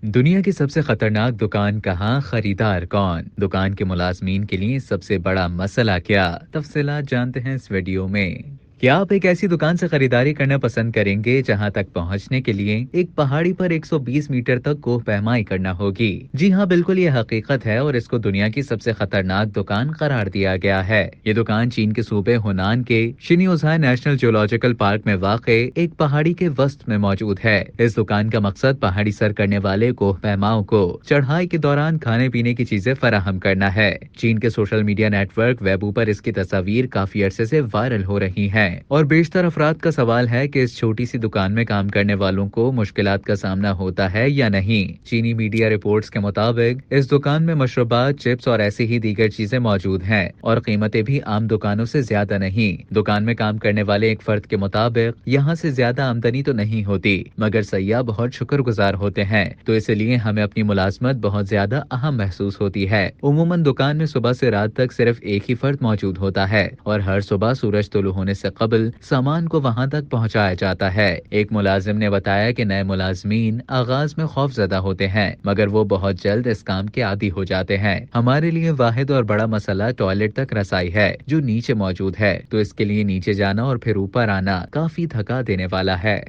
दुनिया की सबसे खतरनाक दुकान कहाँ, खरीदार कौन? दुकान के मुलाजमीन के लिए सबसे बड़ा मसला क्या? तफसीलात जानते हैं इस वीडियो में। क्या आप एक ऐसी दुकान से खरीदारी करना पसंद करेंगे जहां तक पहुंचने के लिए एक पहाड़ी पर 120 मीटर तक कोह पैमाई करना होगी? जी हाँ, बिल्कुल ये हकीकत है और इसको दुनिया की सबसे खतरनाक दुकान करार दिया गया है। ये दुकान चीन के सूबे हुनान के शिनियोजाई नेशनल जियोलॉजिकल पार्क में वाक़ एक पहाड़ी के वसत में मौजूद है। इस दुकान का मकसद पहाड़ी सर करने वाले कोह पैमाओं को चढ़ाई के दौरान खाने पीने की चीजें फराहम करना है। चीन के सोशल मीडिया नेटवर्क वेबू पर इसकी तस्वीर काफी अरसे से वायरल हो रही हैं और बेशतर अफराद का सवाल है कि इस छोटी सी दुकान में काम करने वालों को मुश्किलात का सामना होता है या नहीं। चीनी मीडिया रिपोर्ट्स के मुताबिक इस दुकान में मशरूबात, चिप्स और ऐसी ही दीगर चीजें मौजूद हैं और कीमतें भी आम दुकानों से ज्यादा नहीं। दुकान में काम करने वाले एक फर्द के मुताबिक यहाँ से ज्यादा आमदनी तो नहीं होती, मगर सयाह बहुत शुक्रगुजार होते हैं, तो इसलिए हमें अपनी मुलाजमत बहुत ज्यादा अहम महसूस होती है। उमूमन दुकान में सुबह से रात तक सिर्फ एक ही फर्द मौजूद होता है और हर सुबह सूरज तुलू होने से कबल सामान को वहां तक पहुंचाया जाता है। एक मुलाजिम ने बताया कि नए मुलाजमीन आगाज में खौफजदा होते हैं, मगर वो बहुत जल्द इस काम के आदी हो जाते हैं। हमारे लिए वाहिद और बड़ा मसला टॉयलेट तक रसाई है, जो नीचे मौजूद है, तो इसके लिए नीचे जाना और फिर ऊपर आना काफी थका देने वाला है।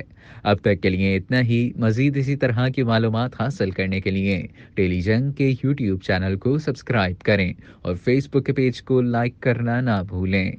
अब तक के लिए इतना ही। मजीद इसी तरह की मालूमात हासिल करने के लिए टेलीजंग के यूट्यूब चैनल को सब्सक्राइब करें और फेसबुक के पेज को लाइक करना ना भूलें।